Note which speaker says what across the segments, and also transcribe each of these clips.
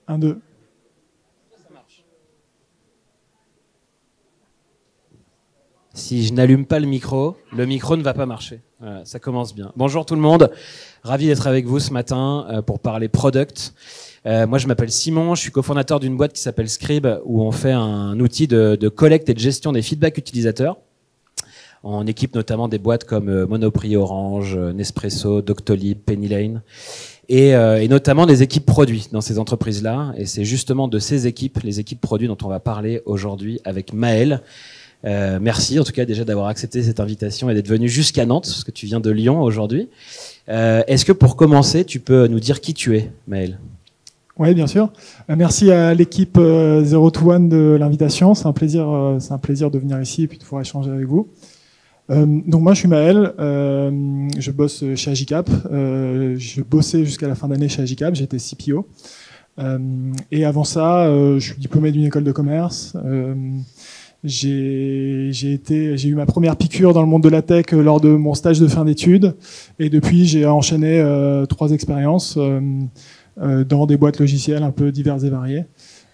Speaker 1: 1, 2.
Speaker 2: Si je n'allume pas le micro ne va pas marcher. Voilà, ça commence bien. Bonjour tout le monde, ravi d'être avec vous ce matin pour parler product. Moi je m'appelle Simon, je suis cofondateur d'une boîte qui s'appelle Scribe, où on fait un outil de collecte et de gestion des feedbacks utilisateurs. On équipe notamment des boîtes comme Monoprix, Orange, Nespresso, Doctolib, Penny Lane, et notamment des équipes produits dans ces entreprises-là. Et c'est justement de ces équipes, les équipes produits, dont on va parler aujourd'hui avec Maël. Merci en tout cas déjà d'avoir accepté cette invitation et d'être venu jusqu'à Nantes, parce que tu viens de Lyon aujourd'hui. Est-ce que pour commencer, tu peux nous dire qui tu es, Maël ?
Speaker 1: Oui, bien sûr. Merci à l'équipe 0 to 1 de l'invitation. C'est un plaisir de venir ici et puis de pouvoir échanger avec vous. Donc moi, je suis Maël. Je bosse chez Agicap. Je bossais jusqu'à la fin d'année chez Agicap. J'étais CPO. Et avant ça, je suis diplômé d'une école de commerce. J'ai eu ma première piqûre dans le monde de la tech lors de mon stage de fin d'études, et depuis j'ai enchaîné 3 expériences dans des boîtes logicielles un peu diverses et variées.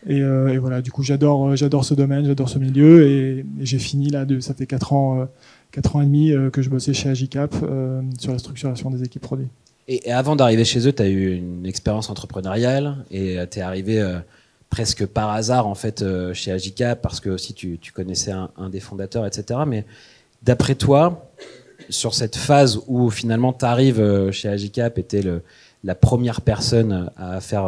Speaker 1: Et voilà, du coup j'adore ce domaine, j'adore ce milieu, et j'ai fini là, ça fait 4 ans et demi que je bossais chez Agicap sur la structuration des équipes produits.
Speaker 2: Et avant d'arriver chez eux, tu as eu une expérience entrepreneuriale et tu es arrivé presque par hasard en fait chez Agicap, parce que aussi tu connaissais un des fondateurs, etc. Mais d'après toi, sur cette phase où finalement tu arrives chez Agicap et tu es la première personne à faire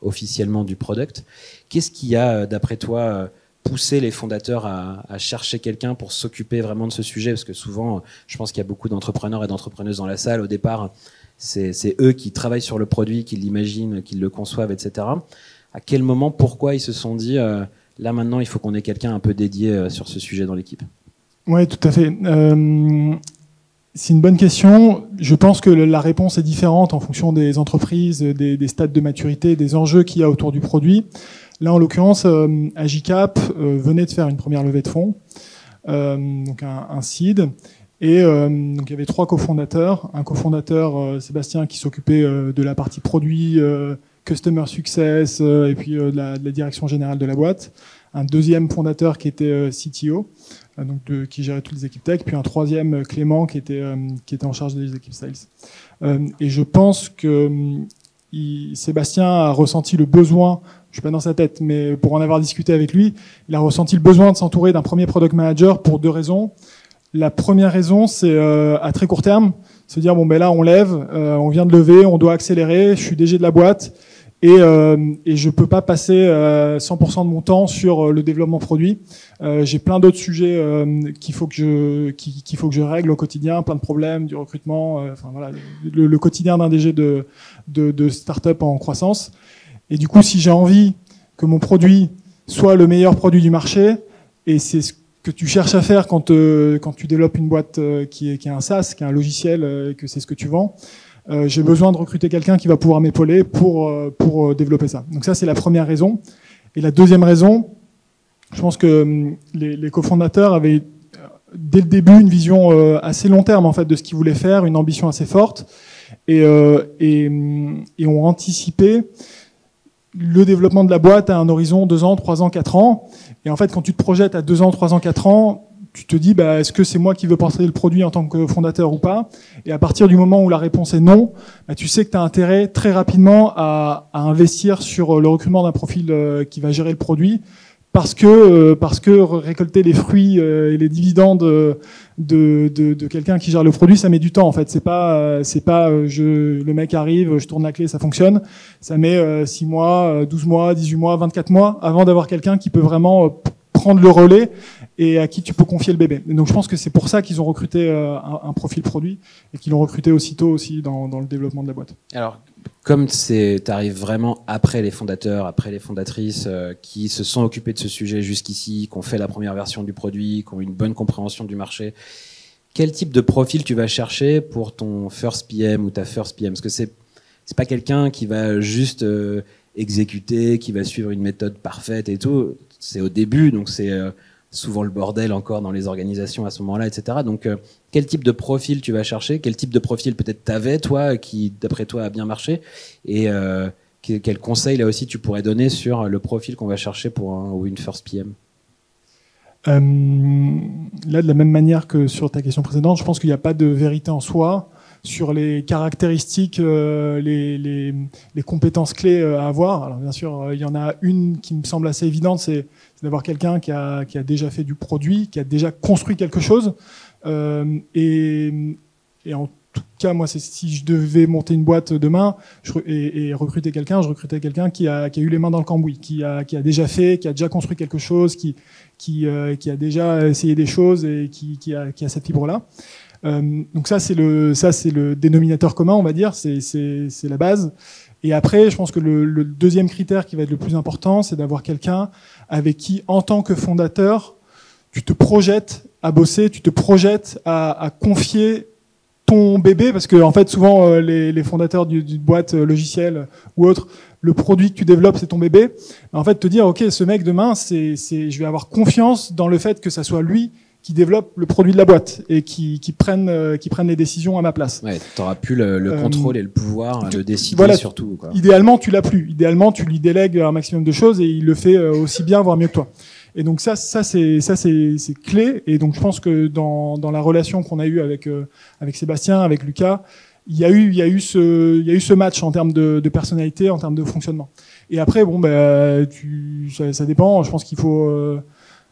Speaker 2: officiellement du product, qu'est-ce qui a d'après toi poussé les fondateurs à chercher quelqu'un pour s'occuper vraiment de ce sujet? Parce que souvent, je pense qu'il y a beaucoup d'entrepreneurs et d'entrepreneuses dans la salle. Au départ, c'est eux qui travaillent sur le produit, qui l'imaginent, qui le conçoivent, etc. À quel moment, pourquoi ils se sont dit là maintenant il faut qu'on ait quelqu'un un peu dédié sur ce sujet dans l'équipe?
Speaker 1: Oui, tout à fait. C'est une bonne question. Je pense que la réponse est différente en fonction des entreprises, des stades de maturité, des enjeux qu'il y a autour du produit. Là, en l'occurrence, Agicap venait de faire une première levée de fonds, donc un seed. Et donc il y avait 3 cofondateurs. Un cofondateur, Sébastien, qui s'occupait de la partie produit, Customer Success, et puis de la direction générale de la boîte. Un deuxième fondateur qui était CTO, qui gérait toutes les équipes tech. Puis un troisième, Clément, qui était en charge des équipes sales. Et je pense que Sébastien a ressenti le besoin, je suis pas dans sa tête, mais pour en avoir discuté avec lui, il a ressenti le besoin de s'entourer d'un premier product manager pour 2 raisons. La première raison, c'est à très court terme, se dire bon ben là on lève, on vient de lever, on doit accélérer, je suis DG de la boîte et je peux pas passer 100% de mon temps sur le développement produit. J'ai plein d'autres sujets qu'il faut que je règle au quotidien, plein de problèmes, du recrutement, enfin voilà, le quotidien d'un DG de start-up en croissance. Et du coup, si j'ai envie que mon produit soit le meilleur produit du marché, et c'est ce que tu cherches à faire quand tu développes une boîte qui est un SaaS, qui est un logiciel, et que c'est ce que tu vends, j'ai besoin de recruter quelqu'un qui va pouvoir m'épauler pour développer ça. Donc ça, c'est la première raison. Et la deuxième raison, je pense que les cofondateurs avaient dès le début une vision assez long terme en fait de ce qu'ils voulaient faire, une ambition assez forte, et ont anticipé le développement de la boîte à un horizon 2 ans, 3 ans, 4 ans. Et en fait, quand tu te projettes à 2 ans, 3 ans, 4 ans, tu te dis, est-ce que c'est moi qui veux porter le produit en tant que fondateur ou pas? Et à partir du moment où la réponse est non, tu sais que tu as intérêt très rapidement à investir sur le recrutement d'un profil qui va gérer le produit, parce que récolter les fruits et les dividendes de quelqu'un qui gère le produit, ça met du temps en fait. C'est pas le mec arrive, je tourne la clé, ça fonctionne. Ça met 6 mois, 12 mois, 18 mois, 24 mois avant d'avoir quelqu'un qui peut vraiment prendre le relais et à qui tu peux confier le bébé. Et donc je pense que c'est pour ça qu'ils ont recruté un profil produit et qu'ils l'ont recruté aussitôt aussi dans le développement de la boîte.
Speaker 2: Alors, comme t'arrives vraiment après les fondateurs, après les fondatrices qui se sont occupés de ce sujet jusqu'ici, qui ont fait la première version du produit, qui ont une bonne compréhension du marché, quel type de profil tu vas chercher pour ton first PM ou ta first PM? Parce que c'est pas quelqu'un qui va juste exécuter, qui va suivre une méthode parfaite et tout. C'est au début, donc c'est souvent le bordel encore dans les organisations à ce moment-là, etc. Donc, quel type de profil tu vas chercher? Quel type de profil peut-être t'avais, toi, qui, d'après toi, a bien marché? Et quel conseil là aussi tu pourrais donner sur le profil qu'on va chercher pour un ou une first PM?
Speaker 1: Là, de la même manière que sur ta question précédente, je pense qu'il n'y a pas de vérité en soi sur les caractéristiques, les compétences clés à avoir. Alors bien sûr, il y en a une qui me semble assez évidente, c'est d'avoir quelqu'un qui a déjà fait du produit, qui a déjà construit quelque chose. Et en tout cas, moi, si je devais monter une boîte demain et recruter quelqu'un, je recrutais quelqu'un qui a eu les mains dans le cambouis, qui a déjà fait, qui a déjà construit quelque chose, qui a déjà essayé des choses et qui a cette fibre-là. Donc ça c'est le dénominateur commun, on va dire, c'est la base. Et après, je pense que le deuxième critère qui va être le plus important, c'est d'avoir quelqu'un avec qui, en tant que fondateur, tu te projettes à bosser, tu te projettes à confier ton bébé, parce que en fait souvent les fondateurs d'une boîte logicielle ou autre, le produit que tu développes c'est ton bébé. En fait, te dire ok, ce mec demain, je vais avoir confiance dans le fait que ça soit lui qui développe le produit de la boîte et qui prennent les décisions à ma place.
Speaker 2: Ouais, t'auras plus le contrôle et le pouvoir de décider, voilà, surtout, quoi.
Speaker 1: Idéalement, tu l'as plus. Idéalement, tu lui délègues un maximum de choses et il le fait aussi bien, voire mieux que toi. Et donc ça c'est clé. Et donc je pense que dans la relation qu'on a eue avec Sébastien, avec Lucas, il y a eu ce match en termes de personnalité, en termes de fonctionnement. Et après bon ça dépend. Je pense qu'il faut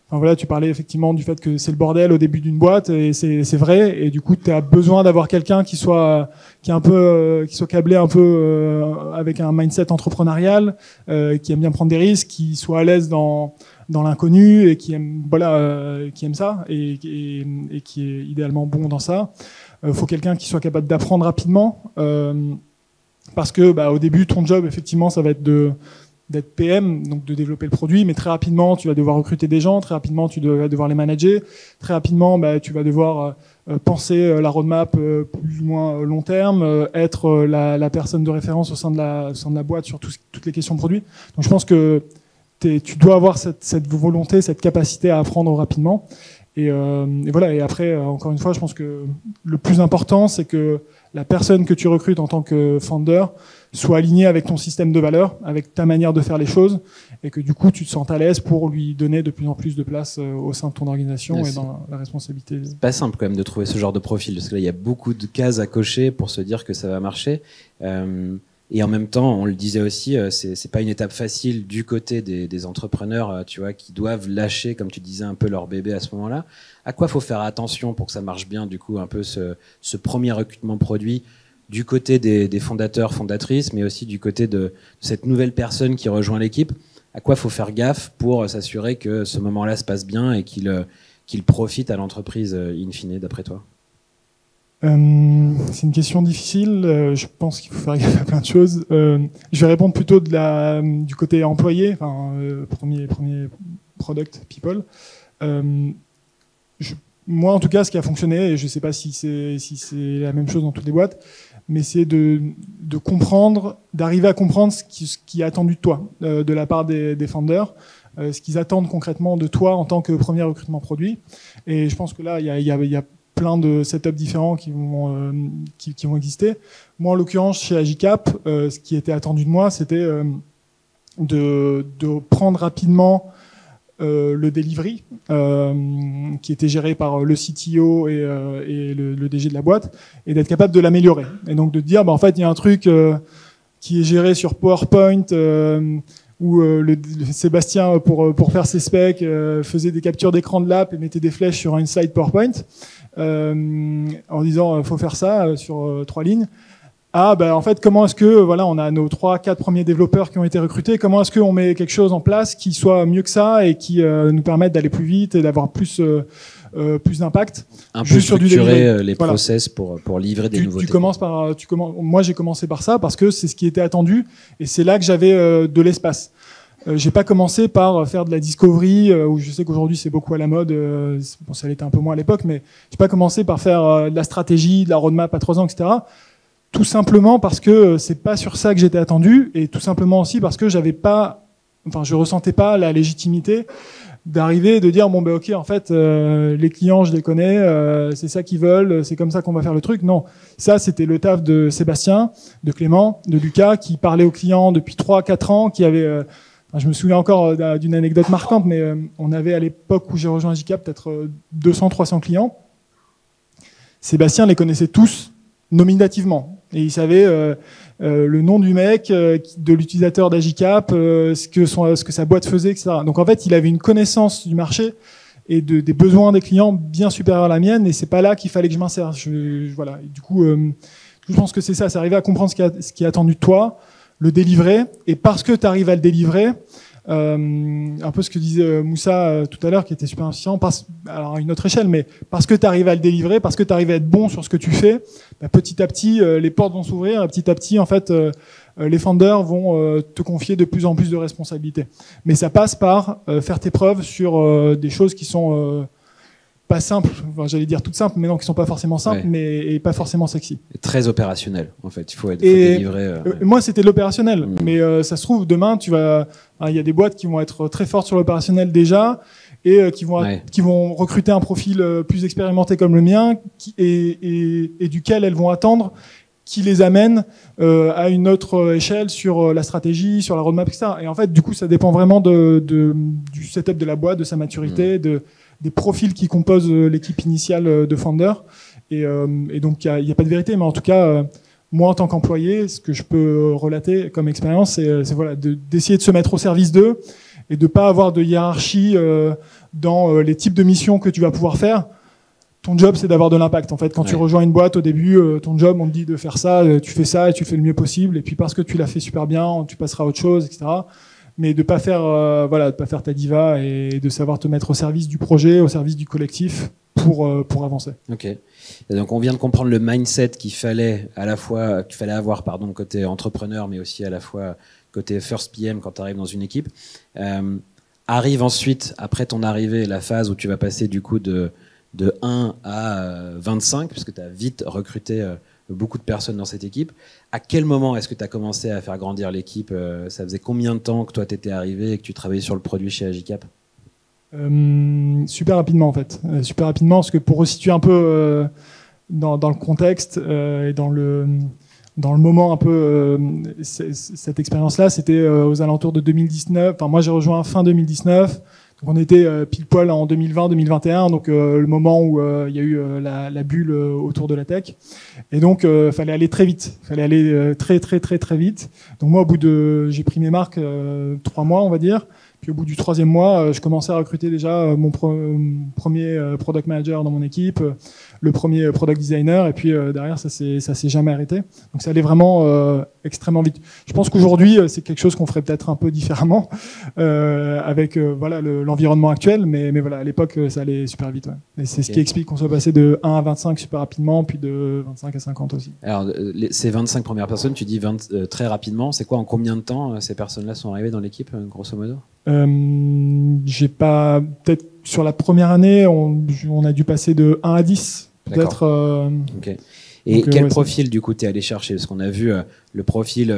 Speaker 1: enfin, voilà, tu parlais effectivement du fait que c'est le bordel au début d'une boîte et c'est vrai. Et du coup, tu as besoin d'avoir quelqu'un qui soit câblé un peu avec un mindset entrepreneurial, qui aime bien prendre des risques, qui soit à l'aise dans l'inconnu et qui aime ça et qui est idéalement bon dans ça. Faut quelqu'un qui soit capable d'apprendre rapidement, parce que au début ton job effectivement ça va être d'être PM, donc de développer le produit, mais très rapidement tu vas devoir recruter des gens, très rapidement tu vas devoir les manager, très rapidement tu vas devoir penser la roadmap plus ou moins long terme, être la personne de référence au sein de la boîte sur toutes les questions produits. Donc je pense que tu dois avoir cette volonté, cette capacité à apprendre rapidement. Et voilà. Et après, encore une fois, je pense que le plus important, c'est que la personne que tu recrutes en tant que founder soit alignée avec ton système de valeurs, avec ta manière de faire les choses, et que du coup, tu te sens à l'aise pour lui donner de plus en plus de place au sein de ton organisation et dans la responsabilité.
Speaker 2: C'est pas simple quand même de trouver ce genre de profil, parce que là, il y a beaucoup de cases à cocher pour se dire que ça va marcher. Et en même temps, on le disait aussi, c'est pas une étape facile du côté des entrepreneurs, tu vois, qui doivent lâcher, comme tu disais, un peu leur bébé à ce moment-là. À quoi faut faire attention pour que ça marche bien, du coup, un peu ce premier recrutement produit du côté des fondateurs, fondatrices, mais aussi du côté de cette nouvelle personne qui rejoint l'équipe. À quoi faut faire gaffe pour s'assurer que ce moment-là se passe bien et qu'il profite à l'entreprise in fine, d'après toi?
Speaker 1: C'est une question difficile. Je pense qu'il faut faire gaffe à plein de choses. Je vais répondre plutôt du côté employé, enfin premier product people. Moi, en tout cas, ce qui a fonctionné, et je ne sais pas si c'est la même chose dans toutes les boîtes, mais c'est de comprendre, d'arriver à comprendre ce qui est attendu de toi, de la part des founders, ce qu'ils attendent concrètement de toi en tant que premier recrutement produit. Et je pense que là, il y a plein de setups différents qui vont exister. Moi, en l'occurrence, chez Agicap, ce qui était attendu de moi, c'était de prendre rapidement le delivery, qui était géré par le CTO et le DG de la boîte, et d'être capable de l'améliorer. Et donc de dire, en fait, il y a un truc qui est géré sur PowerPoint, où Sébastien, pour faire ses specs, faisait des captures d'écran de l'app et mettait des flèches sur une slide PowerPoint, en disant faut faire ça sur 3 lignes. En fait, comment est-ce que on a nos 3-4 premiers développeurs qui ont été recrutés, comment est-ce qu'on met quelque chose en place qui soit mieux que ça et qui nous permette d'aller plus vite et d'avoir plus d'impact.
Speaker 2: Un peu structurer les process pour livrer des nouveautés.
Speaker 1: Moi, j'ai commencé par ça parce que c'est ce qui était attendu et c'est là que j'avais de l'espace. J'ai pas commencé par faire de la discovery, où je sais qu'aujourd'hui c'est beaucoup à la mode, ça l'était un peu moins à l'époque, mais j'ai pas commencé par faire de la stratégie, de la roadmap à 3 ans, etc. Tout simplement parce que c'est pas sur ça que j'étais attendu, et tout simplement aussi parce que je ressentais pas la légitimité d'arriver et de dire bon ben ok en fait les clients je les connais, c'est ça qu'ils veulent, c'est comme ça qu'on va faire le truc. Non, ça c'était le taf de Sébastien, de Clément, de Lucas qui parlait aux clients depuis 3-4 ans, qui avait je me souviens encore d'une anecdote marquante, mais on avait à l'époque où j'ai rejoint Agicap peut-être 200-300 clients. Sébastien les connaissait tous nominativement et il savait le nom du mec, de l'utilisateur d'Agicap, ce que sa boîte faisait, etc. Donc en fait, il avait une connaissance du marché et des besoins des clients bien supérieure à la mienne, et c'est pas là qu'il fallait que je m'insère. Voilà. Et du coup, je pense que c'est ça, c'est arriver à comprendre ce qui est attendu de toi, le délivrer, et parce que tu arrives à le délivrer, un peu ce que disait Moussa tout à l'heure, qui était super insistant, alors à une autre échelle, mais parce que tu arrives à le délivrer, parce que tu arrives à être bon sur ce que tu fais, petit à petit, les portes vont s'ouvrir, et petit à petit, en fait, les founders vont te confier de plus en plus de responsabilités. Mais ça passe par faire tes preuves sur des choses qui sont pas simples, enfin, j'allais dire toutes simples, mais non, qui sont pas forcément simples, et pas forcément sexy.
Speaker 2: Et très opérationnel, en fait. Il faut délivrer.
Speaker 1: Moi, c'était l'opérationnel, mais ça se trouve demain, il y a des boîtes qui vont être très fortes sur l'opérationnel déjà, et qui vont recruter un profil plus expérimenté comme le mien, et duquel elles vont attendre qui les amène à une autre échelle sur la stratégie, sur la roadmap, etc. Et en fait, du coup, ça dépend vraiment du setup de la boîte, de sa maturité, des profils qui composent l'équipe initiale de Founder. Et donc, il n'y a pas de vérité, mais en tout cas, moi, en tant qu'employé, ce que je peux relater comme expérience, c'est voilà, d'essayer de se mettre au service d'eux et de pas avoir de hiérarchie dans les types de missions que tu vas pouvoir faire. Ton job, c'est d'avoir de l'impact. En fait, quand tu rejoins une boîte au début, ton job, on te dit de faire ça, tu fais ça et tu le fais le mieux possible. Et puis parce que tu l'as fait super bien, tu passeras à autre chose, etc. Mais de pas faire, de pas faire ta diva et de savoir te mettre au service du projet, au service du collectif pour avancer.
Speaker 2: Ok. Et donc on vient de comprendre le mindset qu'il fallait avoir, côté entrepreneur, mais aussi à la fois côté first PM quand tu arrives dans une équipe. Arrive ensuite, après ton arrivée, la phase où tu vas passer du coup de 1 à 25, parce que tu as vite recruté beaucoup de personnes dans cette équipe. À quel moment est-ce que tu as commencé à faire grandir l'équipe? Ça faisait combien de temps que toi tu étais arrivé et que tu travaillais sur le produit chez Agicap?
Speaker 1: Super rapidement en fait. Super rapidement, parce que pour resituer un peu dans le contexte et dans le moment un peu, cette expérience-là, c'était aux alentours de 2019. Enfin, moi j'ai rejoint fin 2019. Donc on était pile poil en 2020-2021, donc le moment où il y a eu la bulle autour de la tech. Et donc fallait aller très vite, fallait aller très vite. Donc moi j'ai pris mes marques 3 mois on va dire. Puis au bout du 3e mois, je commençais à recruter déjà mon premier product manager dans mon équipe, le premier product designer, et puis derrière ça s'est jamais arrêté. Donc ça allait vraiment extrêmement vite. Je pense qu'aujourd'hui c'est quelque chose qu'on ferait peut-être un peu différemment avec l'environnement actuel, mais voilà, à l'époque ça allait super vite. Ouais. Et c'est ce qui explique qu'on soit passé de 1 à 25 super rapidement, puis de 25 à 50 aussi.
Speaker 2: Alors ces 25 premières personnes, tu dis très rapidement, c'est quoi, en combien de temps ces personnes-là sont arrivées dans l'équipe, grosso modo?
Speaker 1: J'ai pas, peut-être sur la première année, on a dû passer de 1 à 10, peut-être.
Speaker 2: Okay. Et quel profil du coup t'es allé chercher? Parce qu'on a vu le profil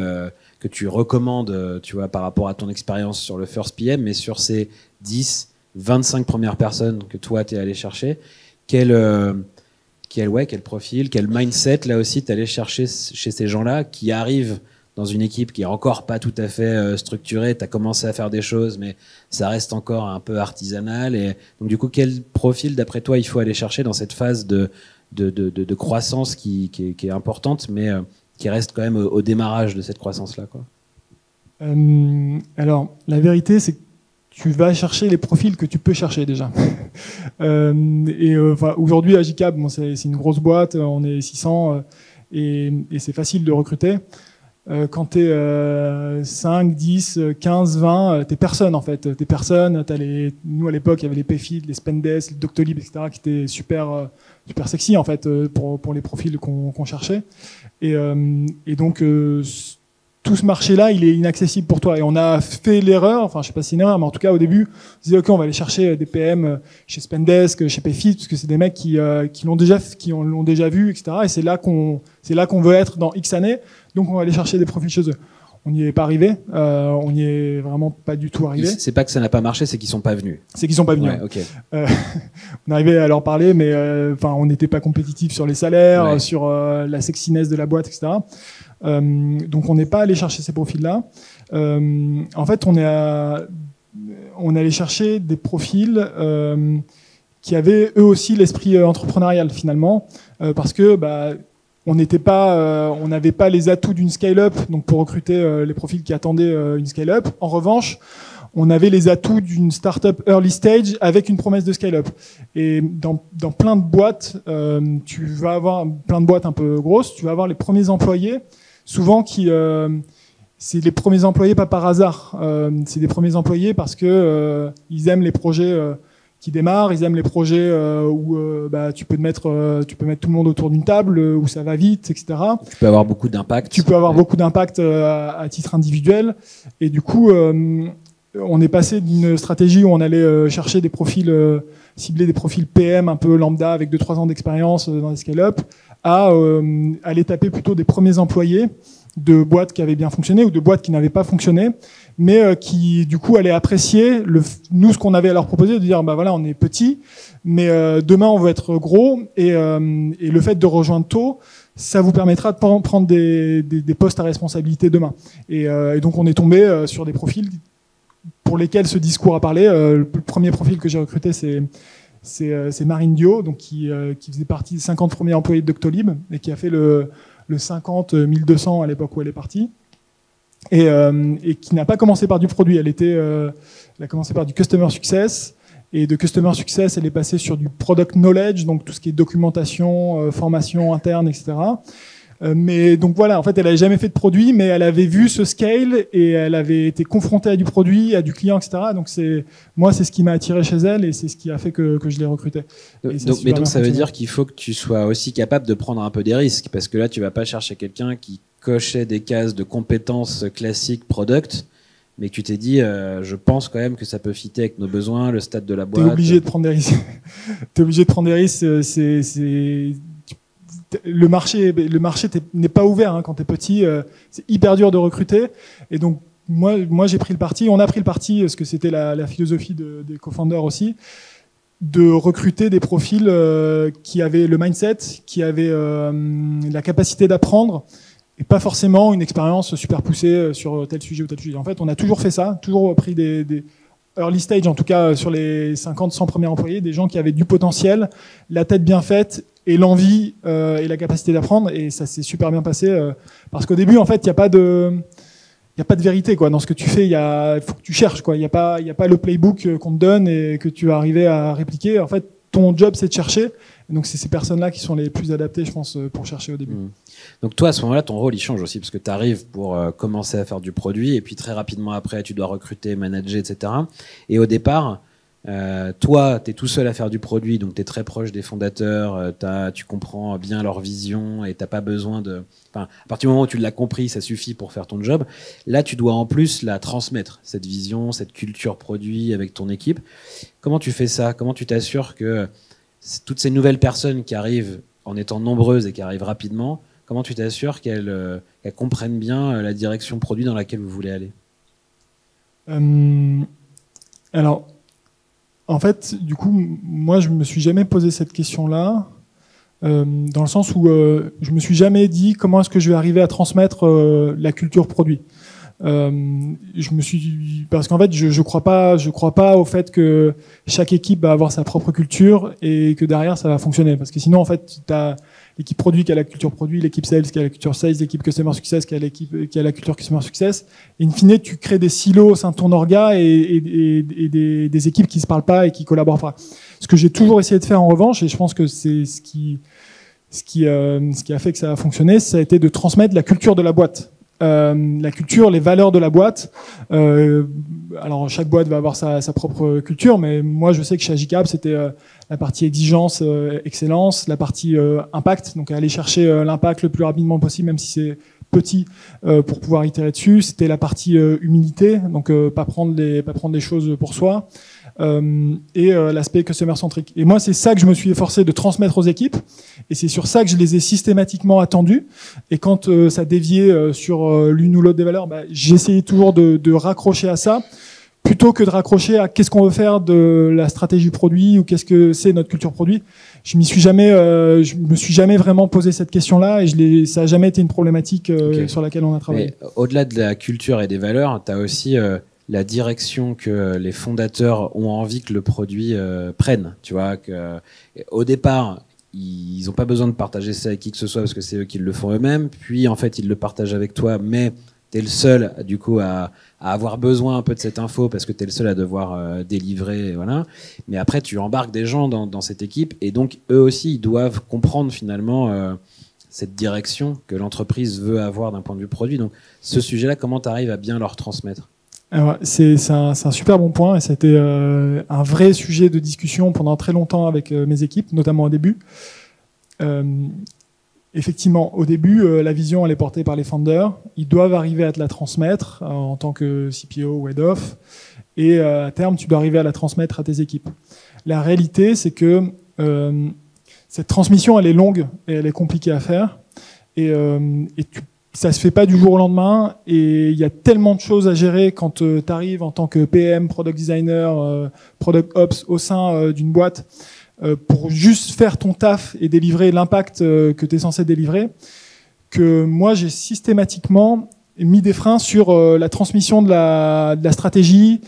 Speaker 2: que tu recommandes, tu vois, par rapport à ton expérience sur le First PM, mais sur ces 10, 25 premières personnes que toi t'es allé chercher, quel profil, quel mindset là aussi t'es allé chercher chez ces gens-là qui arrivent dans une équipe qui est encore pas tout à fait structurée? Tu as commencé à faire des choses, mais ça reste encore un peu artisanal. Et donc du coup, quel profil, d'après toi, il faut aller chercher dans cette phase de croissance qui est importante, mais qui reste quand même au démarrage de cette croissance-là, quoi?
Speaker 1: Alors, la vérité, c'est que tu vas chercher les profils que tu peux chercher déjà. Aujourd'hui, Agicap, c'est une grosse boîte, on est 600 et c'est facile de recruter. Quand t'es 5, 10, 15, 20, t'es personne en fait. T'es personne. Nous à l'époque, il y avait les Payfit, les Spendesk, les Doctolib, etc., qui étaient super sexy en fait pour les profils qu'on cherchait. Et donc tout ce marché-là, il est inaccessible pour toi. Et on a fait l'erreur, enfin je sais pas si c'est une erreur, mais en tout cas au début, on se disait ok, on va aller chercher des PM chez Spendesk, chez Payfit, parce que c'est des mecs qui l'ont déjà vu, etc. Et c'est là qu'on veut être dans X années. Donc on va aller chercher des profils chez eux. on n'y est pas arrivé. On n'y est vraiment pas du tout arrivé.
Speaker 2: C'est pas que ça n'a pas marché, c'est qu'ils sont pas venus.
Speaker 1: C'est qu'ils sont pas venus.
Speaker 2: Ouais, okay.
Speaker 1: On arrivait à leur parler, mais on n'était pas compétitif sur les salaires, sur la sexiness de la boîte, etc. Donc on n'est pas allé chercher ces profils-là. En fait, on est allé chercher des profils qui avaient eux aussi l'esprit entrepreneurial finalement, parce que on n'avait pas les atouts d'une scale-up, donc pour recruter les profils qui attendaient une scale-up. En revanche, on avait les atouts d'une startup early stage avec une promesse de scale-up. Et dans plein de boîtes, tu vas avoir plein de boîtes un peu grosses, tu vas avoir les premiers employés, souvent c'est les premiers employés pas par hasard. C'est des premiers employés parce que ils aiment les projets qui démarrent, ils aiment les projets où tu peux mettre tout le monde autour d'une table, où ça va vite, etc.
Speaker 2: Tu peux avoir beaucoup d'impact.
Speaker 1: Tu peux avoir beaucoup d'impact à titre individuel. Et du coup, on est passé d'une stratégie où on allait chercher des profils, cibler des profils PM un peu lambda avec 2-3 ans d'expérience dans les scale-up, à aller taper plutôt des premiers employés de boîtes qui avaient bien fonctionné ou de boîtes qui n'avaient pas fonctionné, mais qui du coup allaient apprécier nous ce qu'on avait à leur proposer, de dire voilà, on est petit, mais demain on veut être gros, et le fait de rejoindre tôt, ça vous permettra de prendre des postes à responsabilité demain. Et donc on est tombé sur des profils pour lesquels ce discours a parlé. Le premier profil que j'ai recruté, c'est Marine Dio, donc qui faisait partie des 50 premiers employés de Doctolib et qui a fait le 50 1200 à l'époque où elle est partie, et qui n'a pas commencé par du produit. Elle a commencé par du customer success, et de customer success elle est passée sur du product knowledge, donc tout ce qui est documentation, formation interne, etc. Mais donc voilà, en fait, elle n'avait jamais fait de produit, mais elle avait vu ce scale et elle avait été confrontée à du produit, à du client, etc. Donc c'est ce qui m'a attiré chez elle, et c'est ce qui a fait que je l'ai recrutée.
Speaker 2: Donc ça veut dire qu'il faut que tu sois aussi capable de prendre un peu des risques, parce que là, tu vas pas chercher quelqu'un qui cochait des cases de compétences classiques product, mais que tu t'es dit, je pense quand même que ça peut fitter avec nos besoins, le stade de la boîte.
Speaker 1: T'es obligé de prendre des risques. T'es obligé de prendre des risques. Le marché n'est pas ouvert quand t'es petit. C'est hyper dur de recruter. Et donc moi j'ai pris le parti. On a pris le parti, parce que c'était la philosophie des co-founders aussi, de recruter des profils qui avaient le mindset, qui avaient la capacité d'apprendre, et pas forcément une expérience super poussée sur tel sujet ou tel sujet. En fait, on a toujours fait ça, toujours pris des early stage, en tout cas sur les 50-100 premiers employés, des gens qui avaient du potentiel, la tête bien faite, et l'envie et la capacité d'apprendre, et ça s'est super bien passé, parce qu'au début, en fait, il n'y a pas de vérité dans ce que tu fais. Il faut que tu cherches, il n'y a pas le playbook qu'on te donne et que tu vas arriver à répliquer. En fait, ton job, c'est de chercher. Et donc c'est ces personnes-là qui sont les plus adaptées, je pense, pour chercher au début.
Speaker 2: Donc toi, à ce moment-là, ton rôle il change aussi, parce que tu arrives pour commencer à faire du produit, et puis très rapidement après, tu dois recruter, manager, etc. Et au départ, toi, tu es tout seul à faire du produit, donc tu es très proche des fondateurs, tu comprends bien leur vision, et t'as pas besoin de... Enfin, à partir du moment où tu l'as compris, ça suffit pour faire ton job. Là, tu dois en plus la transmettre, cette vision, cette culture produit avec ton équipe. Comment tu fais ça? Comment tu t'assures que toutes ces nouvelles personnes qui arrivent en étant nombreuses et qui arrivent rapidement, comment tu t'assures qu'elles comprennent bien la direction produit dans laquelle vous voulez aller?
Speaker 1: Alors, en fait, du coup, moi, je me suis jamais posé cette question-là, dans le sens où je me suis jamais dit comment est-ce que je vais arriver à transmettre la culture produit. Parce qu'en fait, je crois pas au fait que chaque équipe va avoir sa propre culture et que derrière ça va fonctionner. Parce que sinon, en fait, t'as l'équipe produit qui a la culture produit, l'équipe sales qui a la culture sales, l'équipe customer success qui a la culture customer success. Et in fine, tu crées des silos au sein de ton orga et des équipes qui se parlent pas et qui collaborent pas. Ce que j'ai toujours essayé de faire en revanche, et je pense que c'est ce qui a fait que ça a fonctionné, ça a été de transmettre la culture de la boîte. La culture, les valeurs de la boîte. Alors chaque boîte va avoir sa propre culture, mais moi je sais que chez Agicap c'était la partie exigence, excellence, la partie impact, donc aller chercher l'impact le plus rapidement possible, même si c'est petit pour pouvoir itérer dessus. C'était la partie humilité, donc pas prendre les choses pour soi. Et l'aspect customer centric. Et moi, c'est ça que je me suis efforcé de transmettre aux équipes, et c'est sur ça que je les ai systématiquement attendus. Et quand ça déviait sur l'une ou l'autre des valeurs, j'ai essayé toujours de raccrocher à ça, plutôt que de raccrocher à qu'est-ce qu'on veut faire de la stratégie produit ou qu'est-ce que c'est notre culture produit. Je me suis jamais vraiment posé cette question-là, et ça a jamais été une problématique sur laquelle on a travaillé.
Speaker 2: Mais au-delà de la culture et des valeurs, tu as aussi la direction que les fondateurs ont envie que le produit prenne. Tu vois, au départ, ils n'ont pas besoin de partager ça avec qui que ce soit parce que c'est eux qui le font eux-mêmes. Puis, en fait, ils le partagent avec toi, mais tu es le seul, du coup, à avoir besoin un peu de cette info parce que tu es le seul à devoir délivrer. Voilà. Mais après, tu embarques des gens dans cette équipe, et donc, eux aussi, ils doivent comprendre finalement cette direction que l'entreprise veut avoir d'un point de vue produit. Donc, ce sujet-là, comment tu arrives à bien leur transmettre ?
Speaker 1: Alors, c'est un super bon point, et c'était un vrai sujet de discussion pendant très longtemps avec mes équipes, notamment au début. Effectivement, au début, la vision elle est portée par les founders. Ils doivent arriver à te la transmettre en tant que CPO ou Head of, et à terme, tu dois arriver à la transmettre à tes équipes. La réalité, c'est que cette transmission, elle est longue et elle est compliquée à faire, et ça se fait pas du jour au lendemain, et il y a tellement de choses à gérer quand tu arrives en tant que PM, Product Designer, Product Ops au sein d'une boîte, pour juste faire ton taf et délivrer l'impact que tu es censé délivrer, que moi j'ai systématiquement mis des freins sur la transmission de la stratégie,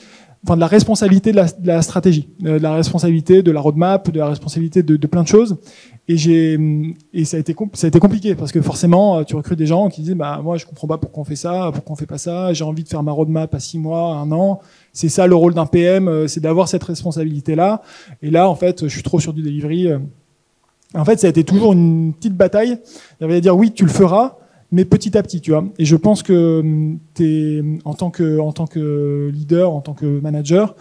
Speaker 1: enfin de la responsabilité de la stratégie, de la responsabilité de la roadmap, de la responsabilité de plein de choses. Et ça a été compliqué, parce que forcément tu recrutes des gens qui disent moi je comprends pas pourquoi on fait ça, pourquoi on fait pas ça, j'ai envie de faire ma roadmap à 6 mois, 1 an. C'est ça le rôle d'un PM, c'est d'avoir cette responsabilité-là. Et là, en fait, je suis trop sur du delivery. En fait, ça a été toujours une petite bataille. Il y avait à dire oui, tu le feras, mais petit à petit, tu vois. Et je pense que en tant que leader, en tant que manager,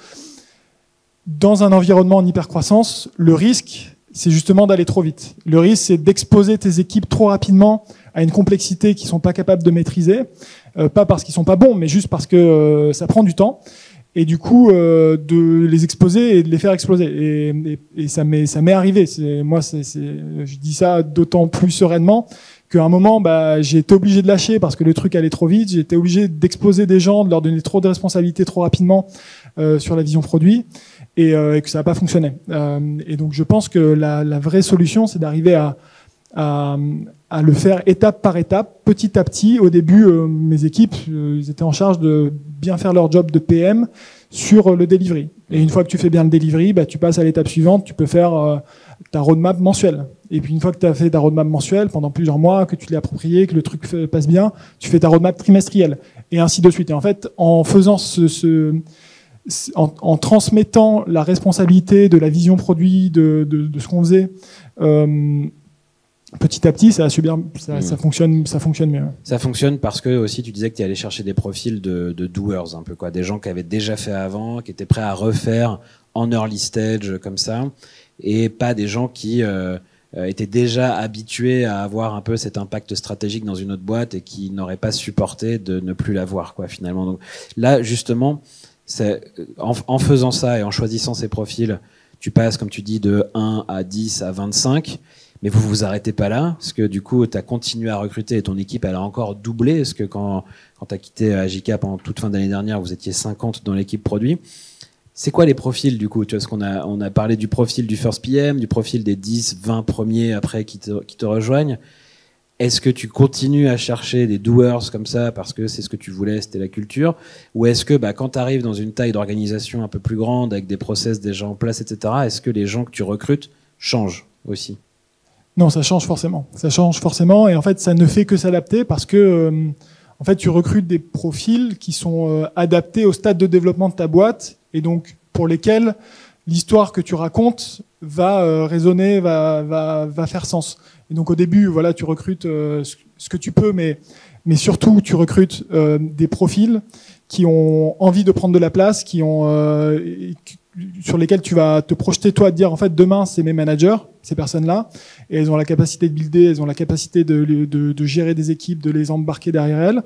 Speaker 1: dans un environnement en hypercroissance, le risque, c'est justement d'aller trop vite. Le risque, c'est d'exposer tes équipes trop rapidement à une complexité qu'ils sont pas capables de maîtriser, pas parce qu'ils sont pas bons, mais juste parce que ça prend du temps. Et du coup, de les exposer et de les faire exploser. Et ça m'est arrivé. Je dis ça d'autant plus sereinement qu'à un moment, j'ai été obligé de lâcher parce que le truc allait trop vite. J'ai été obligé d'exposer des gens, de leur donner trop de responsabilités trop rapidement sur la vision produit, et que ça n'a pas fonctionné. Et donc, je pense que la vraie solution, c'est d'arriver à le faire étape par étape, petit à petit. Au début, mes équipes, ils étaient en charge de bien faire leur job de PM sur le delivery. Et une fois que tu fais bien le delivery, tu passes à l'étape suivante, tu peux faire ta roadmap mensuelle. Et puis une fois que tu as fait ta roadmap mensuelle pendant plusieurs mois, que tu l'as approprié, que le truc passe bien, tu fais ta roadmap trimestrielle, et ainsi de suite. Et en fait, en faisant en transmettant la responsabilité de la vision produit, de ce qu'on faisait, petit à petit, ça fonctionne mieux.
Speaker 2: Ça fonctionne parce que aussi tu disais que tu allais chercher des profils de doers un peu, quoi, des gens qui avaient déjà fait avant, qui étaient prêts à refaire en early stage comme ça, et pas des gens qui étaient déjà habitués à avoir un peu cet impact stratégique dans une autre boîte et qui n'auraient pas supporté de ne plus l'avoir, quoi, finalement. Donc là, justement, en faisant ça et en choisissant ces profils, tu passes, comme tu dis, de 1 à 10 à 25. Mais vous vous arrêtez pas là, parce que du coup, tu as continué à recruter et ton équipe, elle a encore doublé. Parce que quand tu as quitté Agicap en toute fin d'année dernière, vous étiez 50 dans l'équipe produit. C'est quoi les profils du coup? Tu vois, on a parlé du profil du first PM, du profil des 10, 20 premiers après qui te rejoignent. Est-ce que tu continues à chercher des doers comme ça parce que c'est ce que tu voulais, c'était la culture? Ou est-ce que quand tu arrives dans une taille d'organisation un peu plus grande, avec des process déjà en place, etc., est-ce que les gens que tu recrutes changent aussi?
Speaker 1: Non, ça change forcément. Ça change forcément, et en fait, ça ne fait que s'adapter parce que, en fait, tu recrutes des profils qui sont adaptés au stade de développement de ta boîte, et donc pour lesquels l'histoire que tu racontes va résonner, va faire sens. Et donc au début, voilà, tu recrutes ce que tu peux, mais surtout tu recrutes des profils qui ont envie de prendre de la place, sur lesquels tu vas te projeter toi, de dire en fait demain c'est mes managers, ces personnes-là, et elles ont la capacité de builder, elles ont la capacité de gérer des équipes, de les embarquer derrière elles.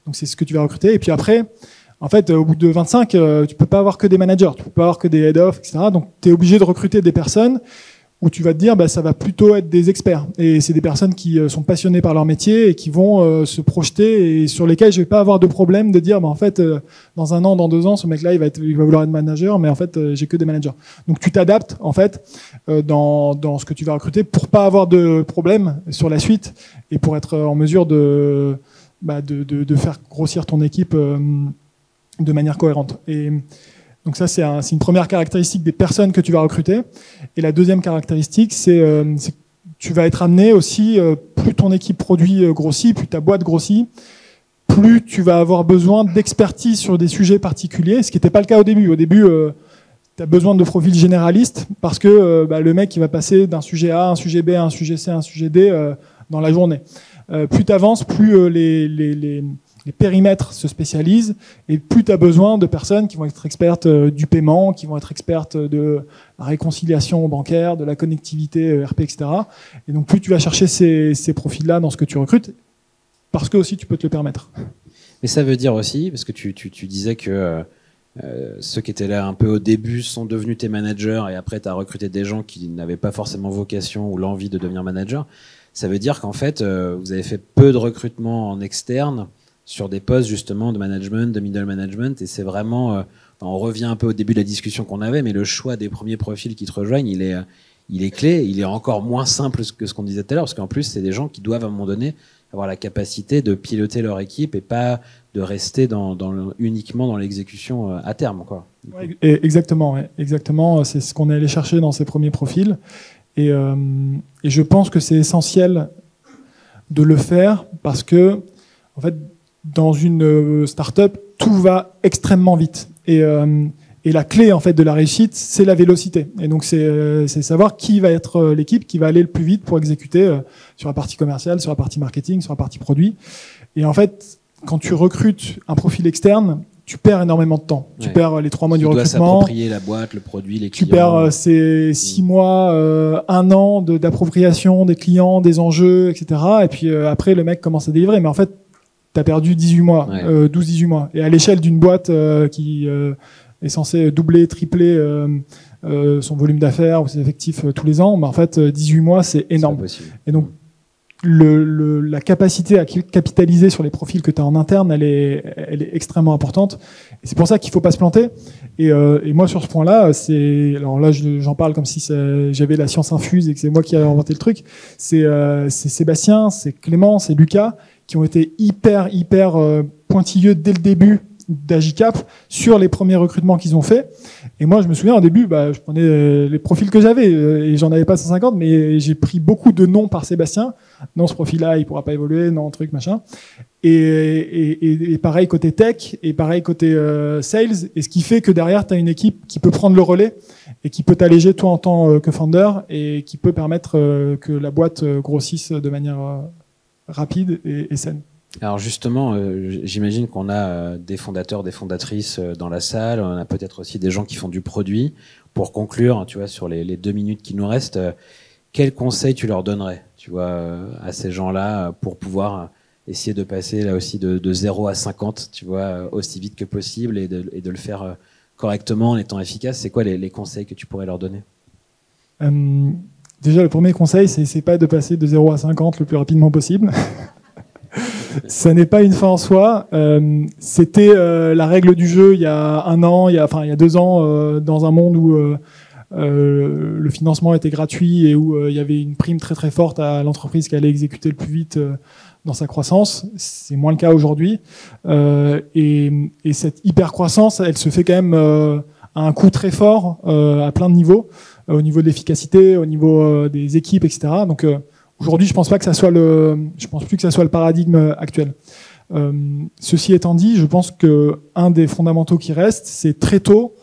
Speaker 1: Donc c'est ce que tu vas recruter. Et puis après, en fait, au bout de 25, tu peux pas avoir que des managers, tu peux pas avoir que des head-off, etc. Donc tu es obligé de recruter des personnes où tu vas te dire, bah, ça va plutôt être des experts. Et c'est des personnes qui sont passionnées par leur métier et qui vont se projeter et sur lesquelles je vais pas avoir de problème de dire, bah, en fait, dans 1 an, dans 2 ans, ce mec-là, il va vouloir être manager, mais en fait, j'ai que des managers. Donc tu t'adaptes, en fait, dans ce que tu vas recruter pour pas avoir de problème sur la suite et pour être en mesure de faire grossir ton équipe de manière cohérente. Et donc ça, c'est une première caractéristique des personnes que tu vas recruter. Et la deuxième caractéristique, c'est que tu vas être amené aussi, plus ton équipe produit grossit, plus ta boîte grossit, plus tu vas avoir besoin d'expertise sur des sujets particuliers, ce qui n'était pas le cas au début. Au début, tu as besoin de profils généralistes parce que le mec, il va passer d'un sujet A, un sujet B, un sujet C, un sujet D dans la journée. Plus tu avances, plus les périmètres se spécialisent et plus tu as besoin de personnes qui vont être expertes du paiement, qui vont être expertes de la réconciliation bancaire, de la connectivité ERP, etc. Et donc plus tu vas chercher ces profils-là dans ce que tu recrutes, parce que aussi tu peux te le permettre.
Speaker 2: Mais ça veut dire aussi, parce que tu disais que ceux qui étaient là un peu au début sont devenus tes managers et après tu as recruté des gens qui n'avaient pas forcément vocation ou l'envie de devenir manager. Ça veut dire qu'en fait, vous avez fait peu de recrutement en externe sur des postes justement de management, de middle management, et c'est vraiment, on revient un peu au début de la discussion qu'on avait, mais le choix des premiers profils qui te rejoignent, il est clé, il est encore moins simple que ce qu'on disait tout à l'heure, parce qu'en plus c'est des gens qui doivent à un moment donné avoir la capacité de piloter leur équipe et pas de rester uniquement dans l'exécution à terme, quoi.
Speaker 1: Ouais, exactement, c'est ce qu'on est allé chercher dans ces premiers profils, et je pense que c'est essentiel de le faire parce que en fait, dans une start-up, tout va extrêmement vite. Et la clé en fait de la réussite, c'est la vélocité. Et donc c'est savoir qui va être l'équipe qui va aller le plus vite pour exécuter sur la partie commerciale, sur la partie marketing, sur la partie produit. Et en fait, quand tu recrutes un profil externe, tu perds énormément de temps. Tu perds les 3 mois du recrutement. Tu dois
Speaker 2: s'approprier la boîte, le produit, les clients.
Speaker 1: Tu perds ces 6 mois, 1 an d'appropriation des clients, des enjeux, etc. Et puis après, le mec commence à délivrer. Mais en fait, tu as perdu 18 mois, 12-18 mois. Et à l'échelle d'une boîte qui est censée doubler, tripler son volume d'affaires ou ses effectifs tous les ans, en fait, 18 mois, c'est énorme. Et donc, la capacité à capitaliser sur les profils que tu as en interne, elle est extrêmement importante. Et c'est pour ça qu'il faut pas se planter. Et moi, sur ce point-là, alors là, j'en parle comme si j'avais la science infuse et que c'est moi qui ai inventé le truc. C'est Sébastien, c'est Clément, c'est Lucas, qui ont été hyper pointilleux dès le début d'Agicap sur les premiers recrutements qu'ils ont fait. Et moi, je me souviens au début, je prenais les profils que j'avais et j'en avais pas 150, mais j'ai pris beaucoup de noms par Sébastien. Non, ce profil-là, il pourra pas évoluer, non, truc, machin. Et pareil côté tech, et pareil côté sales. Et ce qui fait que derrière, tu as une équipe qui peut prendre le relais et qui peut t'alléger toi en tant que founder et qui peut permettre que la boîte grossisse de manière rapide et saine.
Speaker 2: Alors justement, j'imagine qu'on a des fondateurs, des fondatrices dans la salle, on a peut-être aussi des gens qui font du produit. Pour conclure, tu vois, sur les 2 minutes qui nous restent, quel conseil tu leur donnerais, tu vois, à ces gens-là pour pouvoir essayer de passer là aussi de 0 à 50, tu vois, aussi vite que possible et de le faire correctement en étant efficace. C'est quoi les conseils que tu pourrais leur donner?
Speaker 1: Déjà, le premier conseil, c'est pas de passer de 0 à 50 le plus rapidement possible. Ça n'est pas une fin en soi. C'était la règle du jeu il y a 1 an, il y a 2 ans, dans un monde où le financement était gratuit et où il y avait une prime très très forte à l'entreprise qui allait exécuter le plus vite dans sa croissance. C'est moins le cas aujourd'hui. Et cette hyper croissance, elle se fait quand même à un coût très fort à plein de niveaux, au niveau de l'efficacité, au niveau des équipes, etc. Donc aujourd'hui, je pense plus que ça soit le paradigme actuel. Ceci étant dit, je pense que un des fondamentaux qui reste, c'est très tôt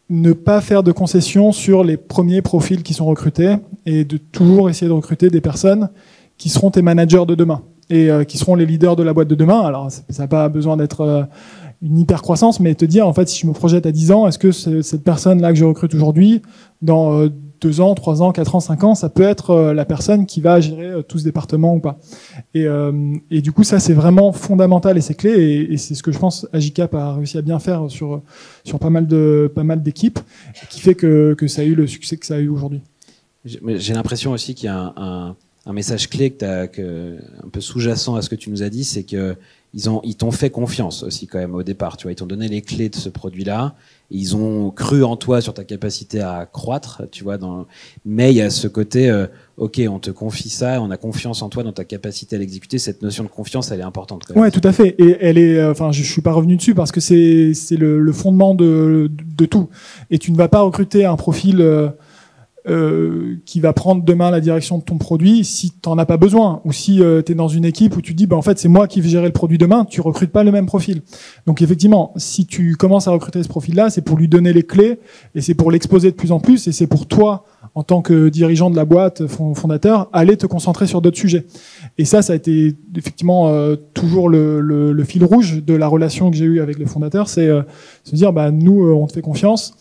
Speaker 1: ne pas faire de concessions sur les premiers profils qui sont recrutés et de toujours essayer de recruter des personnes qui seront tes managers de demain et qui seront les leaders de la boîte de demain. Alors, ça n'a pas besoin d'être une hyper croissance, mais te dire, en fait, si je me projette à 10 ans, est-ce que cette personne-là que je recrute aujourd'hui, dans 2 ans, 3 ans, 4 ans, 5 ans, ça peut être la personne qui va gérer tout ce département ou pas. Et du coup, ça, c'est vraiment fondamental et c'est clé. Et c'est ce que je pense AJCAP a réussi à bien faire sur pas mal d'équipes, qui fait que ça a eu le succès que ça a eu aujourd'hui.
Speaker 2: J'ai l'impression aussi qu'il y a un message clé un peu sous-jacent à ce que tu nous as dit, c'est que ils t'ont fait confiance aussi quand même au départ. Tu vois, ils t'ont donné les clés de ce produit-là. Ils ont cru en toi sur ta capacité à croître, tu vois. Mais il y a ce côté, ok, on te confie ça, on a confiance en toi dans ta capacité à l'exécuter. Cette notion de confiance, elle est importante. Quand même.
Speaker 1: Ouais, tout à fait. Et elle est, enfin, je suis pas revenu dessus parce que c'est le fondement de tout. Et tu ne vas pas recruter un profil qui va prendre demain la direction de ton produit si tu n'en as pas besoin, ou si tu es dans une équipe où tu dis en fait c'est moi qui vais gérer le produit demain, tu recrutes pas le même profil. Donc effectivement, si tu commences à recruter ce profil-là, c'est pour lui donner les clés et c'est pour l'exposer de plus en plus et c'est pour toi, en tant que dirigeant de la boîte, fondateur, aller te concentrer sur d'autres sujets. Et ça a été effectivement toujours le fil rouge de la relation que j'ai eue avec le fondateur, c'est se dire nous on te fait confiance,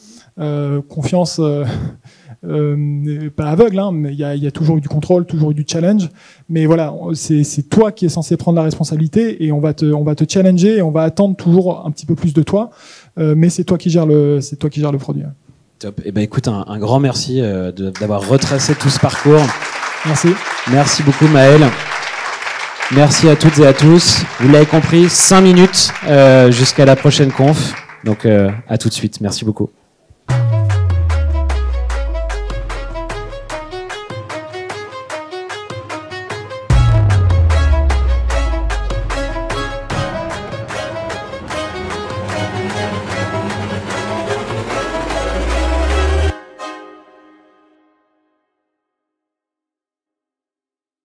Speaker 1: pas aveugle, hein, mais il y a toujours eu du contrôle, toujours eu du challenge. Mais voilà, c'est toi qui es censé prendre la responsabilité et on va te challenger et on va attendre toujours un petit peu plus de toi. Mais c'est toi qui gères le produit.
Speaker 2: Top. Et écoute, un grand merci d'avoir retracé tout ce parcours.
Speaker 1: Merci.
Speaker 2: Merci beaucoup Maël. Merci à toutes et à tous. Vous l'avez compris, 5 minutes jusqu'à la prochaine conf. Donc à tout de suite. Merci beaucoup.